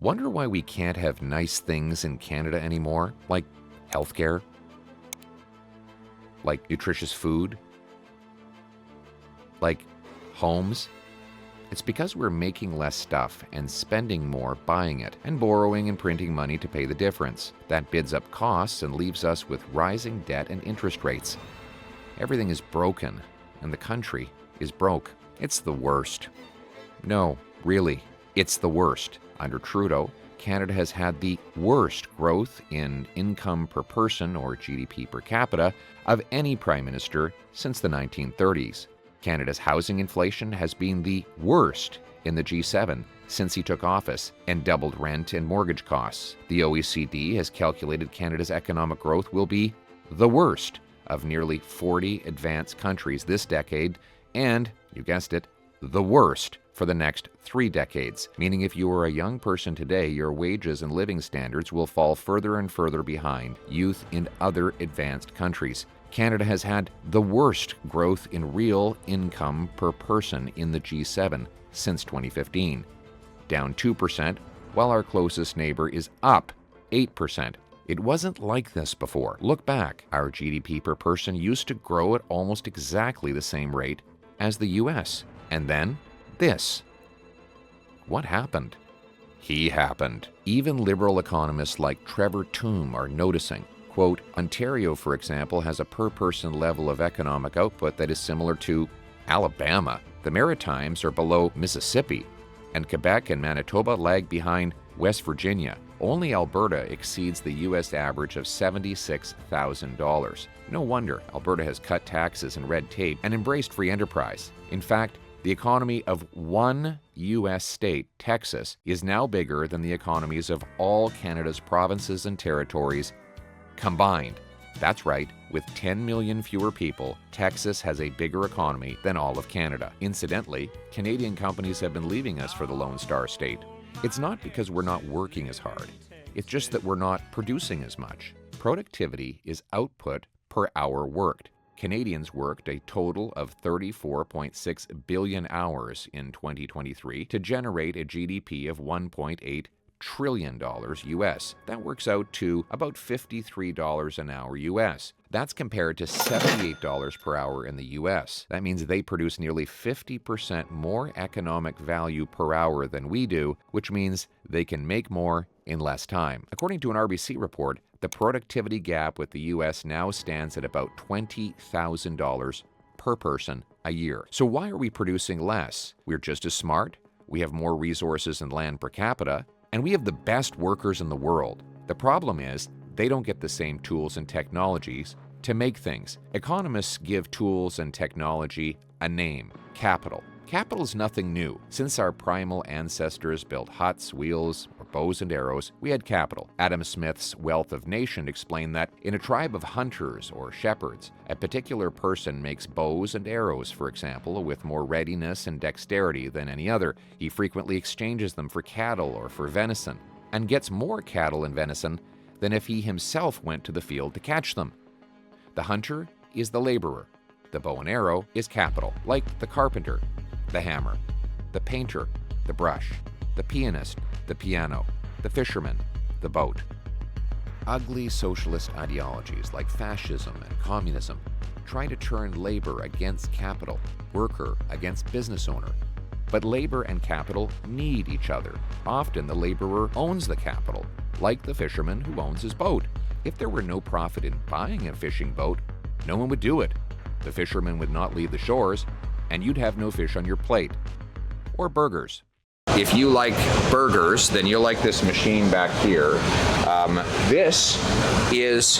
Wonder why we can't have nice things in Canada anymore, like healthcare, like nutritious food, like homes? It's because we're making less stuff and spending more buying it, and borrowing and printing money to pay the difference. That bids up costs and leaves us with rising debt and interest rates. Everything is broken, and the country is broke. It's the worst. No, really, it's the worst. Under Trudeau, Canada has had the worst growth in income per person, or GDP per capita, of any prime minister since the 1930s. Canada's housing inflation has been the worst in the G7 since he took office, and doubled rent and mortgage costs. The OECD has calculated Canada's economic growth will be the worst of nearly 40 advanced countries this decade, and, you guessed it, the worst for the next 3 decades, meaning if you are a young person today, your wages and living standards will fall further and further behind youth in other advanced countries. Canada has had the worst growth in real income per person in the G7 since 2015, down 2%, while our closest neighbor is up 8%. It wasn't like this before. Look back. Our GDP per person used to grow at almost exactly the same rate as the US. And then, this. What happened? He happened. Even liberal economists like Trevor Tombe are noticing. Quote, Ontario, for example, has a per-person level of economic output that is similar to Alabama. The Maritimes are below Mississippi, and Quebec and Manitoba lag behind West Virginia. Only Alberta exceeds the U.S. average of $76,000. No wonder Alberta has cut taxes and red tape and embraced free enterprise. In fact, the economy of one U.S. state, Texas, is now bigger than the economies of all Canada's provinces and territories combined. That's right, with 10 million fewer people, Texas has a bigger economy than all of Canada. Incidentally, Canadian companies have been leaving us for the Lone Star State. It's not because we're not working as hard. It's just that we're not producing as much. Productivity is output per hour worked. Canadians worked a total of 34.6 billion hours in 2023 to generate a GDP of $1.8 trillion US. That works out to about $53 an hour US. That's compared to $78 per hour in the US. That means they produce nearly 50% more economic value per hour than we do, which means they can make more in less time. According to an RBC report, the productivity gap with the US now stands at about $20,000 per person a year. So why are we producing less? We're just as smart, we have more resources and land per capita, and we have the best workers in the world. The problem is, they don't get the same tools and technologies to make things. Economists give tools and technology a name: capital. Capital is nothing new. Since our primal ancestors built huts, wheels, or bows and arrows, we had capital. Adam Smith's Wealth of Nations explained that in a tribe of hunters or shepherds, a particular person makes bows and arrows, for example, with more readiness and dexterity than any other. He frequently exchanges them for cattle or for venison, and gets more cattle and venison than if he himself went to the field to catch them. The hunter is the laborer. The bow and arrow is capital, like the carpenter, the hammer, the painter, the brush, the pianist, the piano, the fisherman, the boat. Ugly socialist ideologies like fascism and communism try to turn labor against capital, worker against business owner. But labor and capital need each other. Often the laborer owns the capital, like the fisherman who owns his boat. If there were no profit in buying a fishing boat, no one would do it. The fisherman would not leave the shores, and you'd have no fish on your plate. Or burgers. If you like burgers, then you'll like this machine back here. This is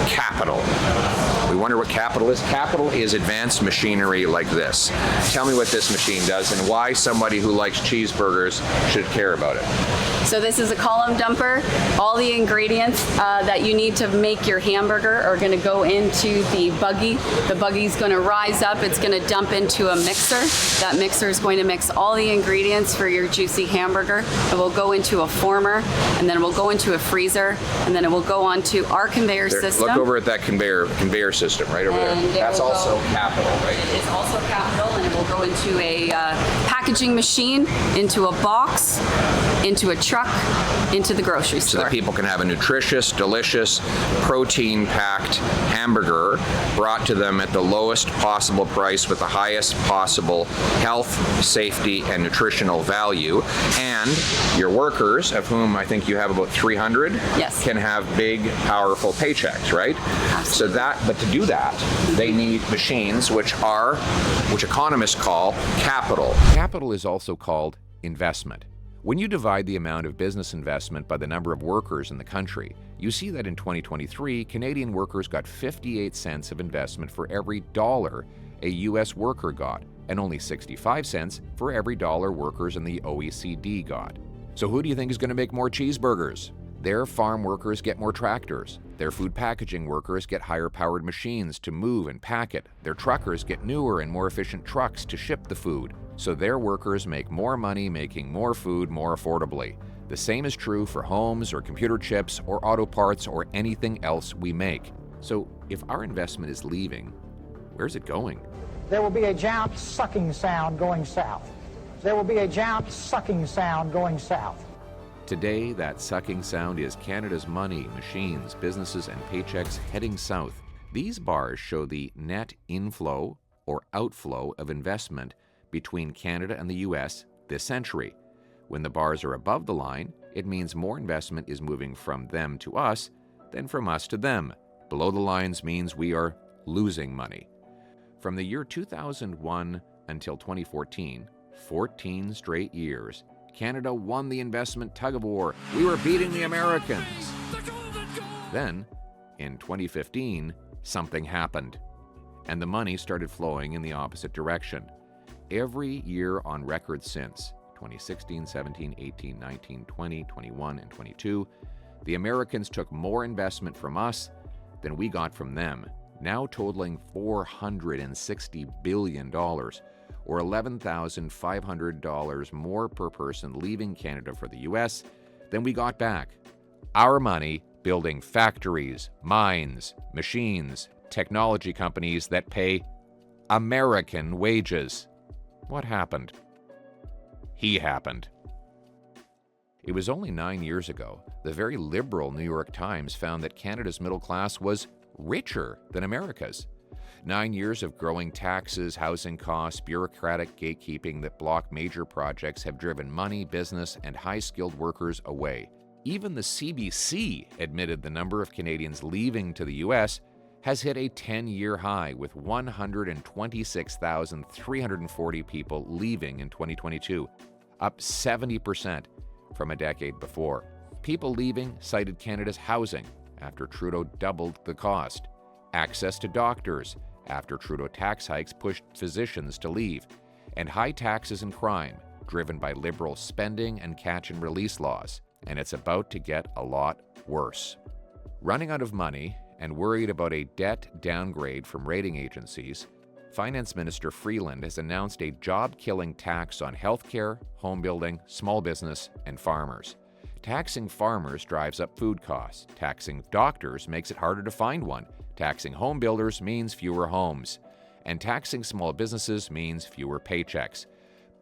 capital. We wonder what capital is. Capital is advanced machinery like this. Tell me what this machine does and why somebody who likes cheeseburgers should care about it. So this is a column dumper. All the ingredients that you need to make your hamburger are going to go into the buggy. The buggy's going to rise up. It's going to dump into a mixer. That mixer is going to mix all the ingredients for your juicy hamburger. It will go into a former, and then it will go into a freezer, and then it will go onto our conveyor system. Look over at that conveyor system right over there. That's also capital, right? It is also capital, and it will go into a packaging packaging machine, into a box, into a truck, into the grocery So store. that people can have a nutritious, delicious, protein-packed hamburger brought to them at the lowest possible price with the highest possible health, safety, and nutritional value. And your workers, of whom I think you have about 300, Yes. can have big, powerful paychecks, right? Absolutely. But to do that, they need machines which economists call capital. Capital is also called investment. When you divide the amount of business investment by the number of workers in the country, you see that in 2023, Canadian workers got 58 cents of investment for every dollar a U.S. worker got, and only 65 cents for every dollar workers in the OECD got. So who do you think is going to make more cheeseburgers? Their farm workers get more tractors. Their food packaging workers get higher-powered machines to move and pack it. Their truckers get newer and more efficient trucks to ship the food. So their workers make more money making more food more affordably. The same is true for homes or computer chips or auto parts or anything else we make. So if our investment is leaving, where's it going? There will be a giant sucking sound going south. There will be a giant sucking sound going south. Today, that sucking sound is Canada's money, machines, businesses, and paychecks heading south. These bars show the net inflow or outflow of investment between Canada and the U.S. this century. When the bars are above the line, it means more investment is moving from them to us than from us to them. Below the lines means we are losing money. From the year 2001 until 2014, 14 straight years, Canada won the investment tug-of-war. We were beating the Americans. Then, in 2015, something happened, and the money started flowing in the opposite direction. Every year on record since 2016, 17, 18, 19, 20, 21, and 22, the Americans took more investment from us than we got from them, now totaling $460 billion. Or $11,500 more per person leaving Canada for the U.S. than we got back. Our money building factories, mines, machines, technology companies that pay American wages. What happened? He happened. It was only 9 years ago, the very liberal New York Times found that Canada's middle class was richer than America's. 9 years of growing taxes, housing costs, bureaucratic gatekeeping that block major projects have driven money, business, and high-skilled workers away. Even the CBC admitted the number of Canadians leaving to the U.S. has hit a 10-year high, with 126,340 people leaving in 2022, up 70% from a decade before. People leaving cited Canada's housing, after Trudeau doubled the cost, access to doctors, after Trudeau tax hikes pushed physicians to leave, and high taxes and crime, driven by liberal spending and catch-and-release laws. And it's about to get a lot worse. Running out of money and worried about a debt downgrade from rating agencies, Finance Minister Freeland has announced a job-killing tax on healthcare, home building, small business, and farmers. Taxing farmers drives up food costs. Taxing doctors makes it harder to find one. Taxing home builders means fewer homes. And taxing small businesses means fewer paychecks.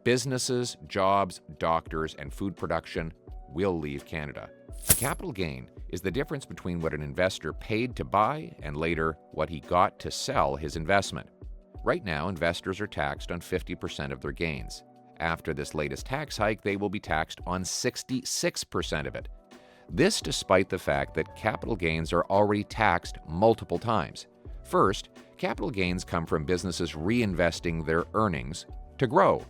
Businesses, jobs, doctors, and food production will leave Canada. A capital gain is the difference between what an investor paid to buy and later what he got to sell his investment. Right now, investors are taxed on 50% of their gains. After this latest tax hike, they will be taxed on 66% of it. This despite the fact that capital gains are already taxed multiple times. First, capital gains come from businesses reinvesting their earnings to grow.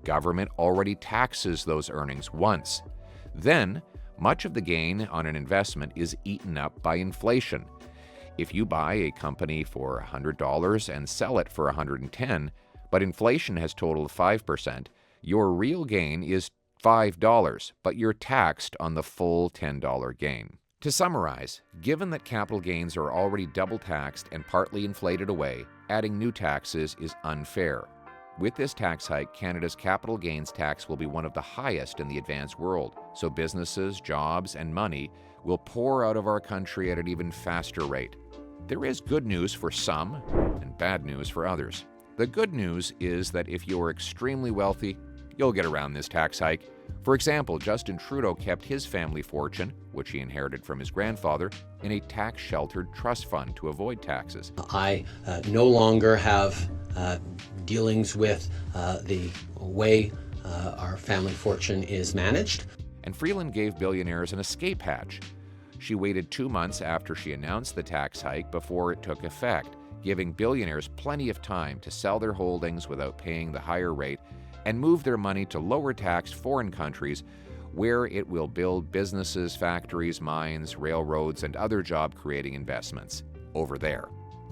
Government already taxes those earnings once. Then, much of the gain on an investment is eaten up by inflation. If you buy a company for $100 and sell it for $110, but inflation has totaled 5%, your real gain is $5, but you're taxed on the full $10 gain. To summarize, given that capital gains are already double taxed and partly inflated away, adding new taxes is unfair. With this tax hike, Canada's capital gains tax will be one of the highest in the advanced world, so businesses, jobs, and money will pour out of our country at an even faster rate. There is good news for some and bad news for others. The good news is that if you're extremely wealthy, you'll get around this tax hike. For example, Justin Trudeau kept his family fortune, which he inherited from his grandfather, in a tax-sheltered trust fund to avoid taxes. I no longer have dealings with the way our family fortune is managed. And Freeland gave billionaires an escape hatch. She waited 2 months after she announced the tax hike before it took effect, giving billionaires plenty of time to sell their holdings without paying the higher rate and move their money to lower-taxed foreign countries where it will build businesses, factories, mines, railroads, and other job-creating investments over there.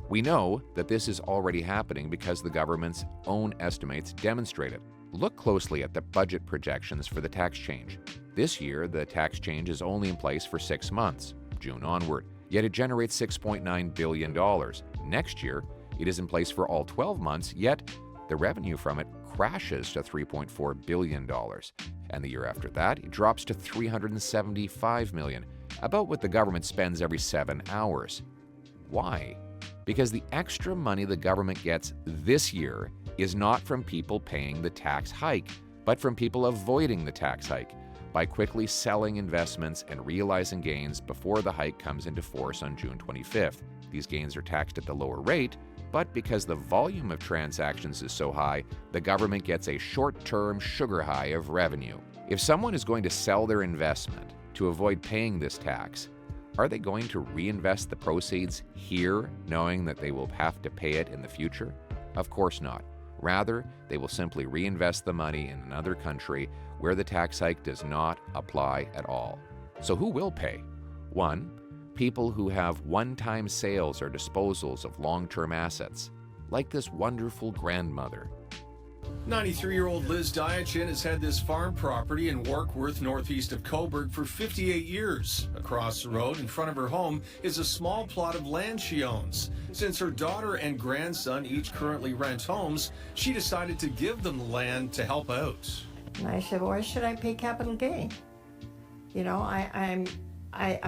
We know that this is already happening because the government's own estimates demonstrate it. Look closely at the budget projections for the tax change. This year, the tax change is only in place for 6 months, June onward, yet it generates $6.9 billion. Next year, it is in place for all 12 months, yet the revenue from it crashes to $3.4 billion. And the year after that, it drops to $375 million, about what the government spends every 7 hours. Why? Because the extra money the government gets this year is not from people paying the tax hike, but from people avoiding the tax hike by quickly selling investments and realizing gains before the hike comes into force on June 25th. These gains are taxed at the lower rate, but because the volume of transactions is so high, the government gets a short-term sugar high of revenue. If someone is going to sell their investment to avoid paying this tax, are they going to reinvest the proceeds here, knowing that they will have to pay it in the future? Of course not. Rather, they will simply reinvest the money in another country where the tax hike does not apply at all. So who will pay? 1. People who have one-time sales or disposals of long-term assets, like this wonderful grandmother. 93-year-old Liz Diachin has had this farm property in Warkworth, northeast of Coburg, for 58 years. Across the road in front of her home is a small plot of land she owns. Since her daughter and grandson each currently rent homes, she decided to give them the land to help out. And I said, why should I pay capital gain? You know, I'm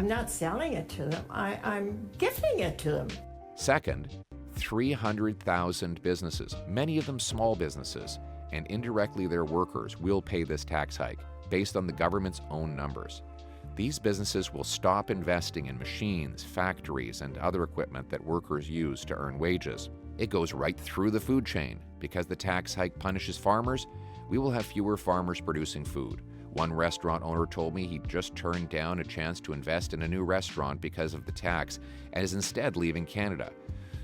not selling it to them. I'm gifting it to them. Second, 300,000 businesses, many of them small businesses, and indirectly their workers will pay this tax hike based on the government's own numbers. These businesses will stop investing in machines, factories, and other equipment that workers use to earn wages. It goes right through the food chain. Because the tax hike punishes farmers, we will have fewer farmers producing food. One restaurant owner told me he just turned down a chance to invest in a new restaurant because of the tax and is instead leaving Canada.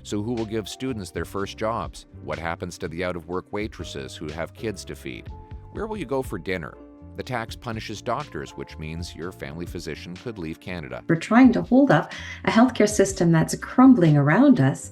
So who will give students their first jobs? What happens to the out-of-work waitresses who have kids to feed? Where will you go for dinner? The tax punishes doctors, which means your family physician could leave Canada. We're trying to hold up a healthcare system that's crumbling around us.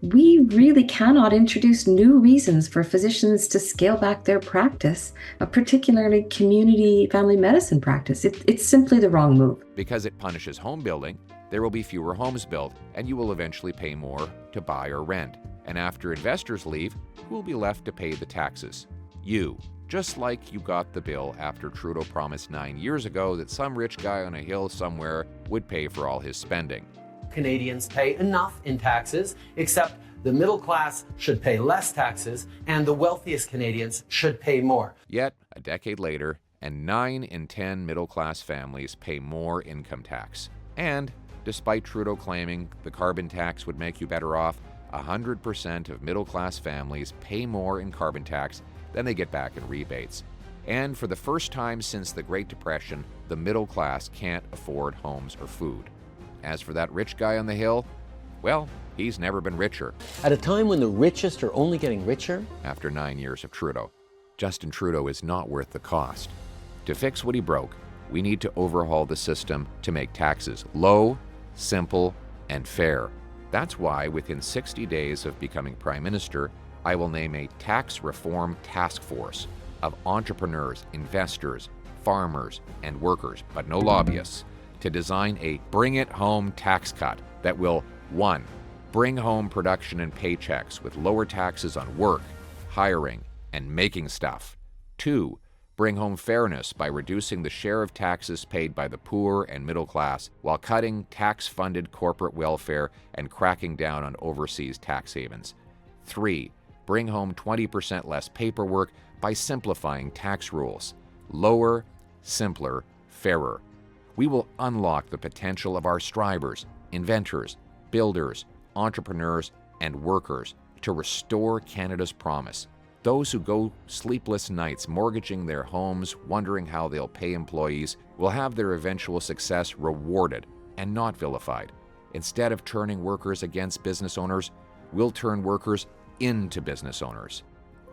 We really cannot introduce new reasons for physicians to scale back their practice, particularly community family medicine practice. It's simply the wrong move. Because it punishes home building, there will be fewer homes built, and you will eventually pay more to buy or rent. And after investors leave, who will be left to pay the taxes? You. Just like you got the bill after Trudeau promised 9 years ago that some rich guy on a hill somewhere would pay for all his spending. Canadians pay enough in taxes, except the middle class should pay less taxes and the wealthiest Canadians should pay more. Yet, a decade later, and 9 in 10 middle-class families pay more income tax. And, despite Trudeau claiming the carbon tax would make you better off, 100% of middle-class families pay more in carbon tax than they get back in rebates. And for the first time since the Great Depression, the middle class can't afford homes or food. As for that rich guy on the hill, well, he's never been richer. At a time when the richest are only getting richer? After 9 years of Trudeau, Justin Trudeau is not worth the cost. To fix what he broke, we need to overhaul the system to make taxes low, simple, and fair. That's why within 60 days of becoming Prime Minister, I will name a tax reform task force of entrepreneurs, investors, farmers, and workers, but no lobbyists, to design a bring-it-home tax cut that will, 1, bring home production and paychecks with lower taxes on work, hiring, and making stuff. 2, bring home fairness by reducing the share of taxes paid by the poor and middle class while cutting tax-funded corporate welfare and cracking down on overseas tax havens. 3, bring home 20% less paperwork by simplifying tax rules. Lower, simpler, fairer. We will unlock the potential of our strivers, inventors, builders, entrepreneurs, and workers to restore Canada's promise. Those who go sleepless nights mortgaging their homes, wondering how they'll pay employees, will have their eventual success rewarded and not vilified. Instead of turning workers against business owners, we'll turn workers into business owners.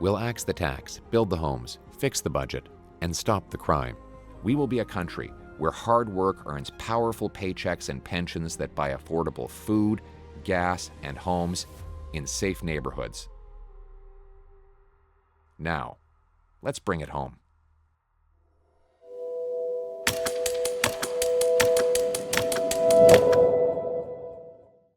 We'll axe the tax, build the homes, fix the budget, and stop the crime. We will be a country where hard work earns powerful paychecks and pensions that buy affordable food, gas, and homes in safe neighborhoods. Now, let's bring it home.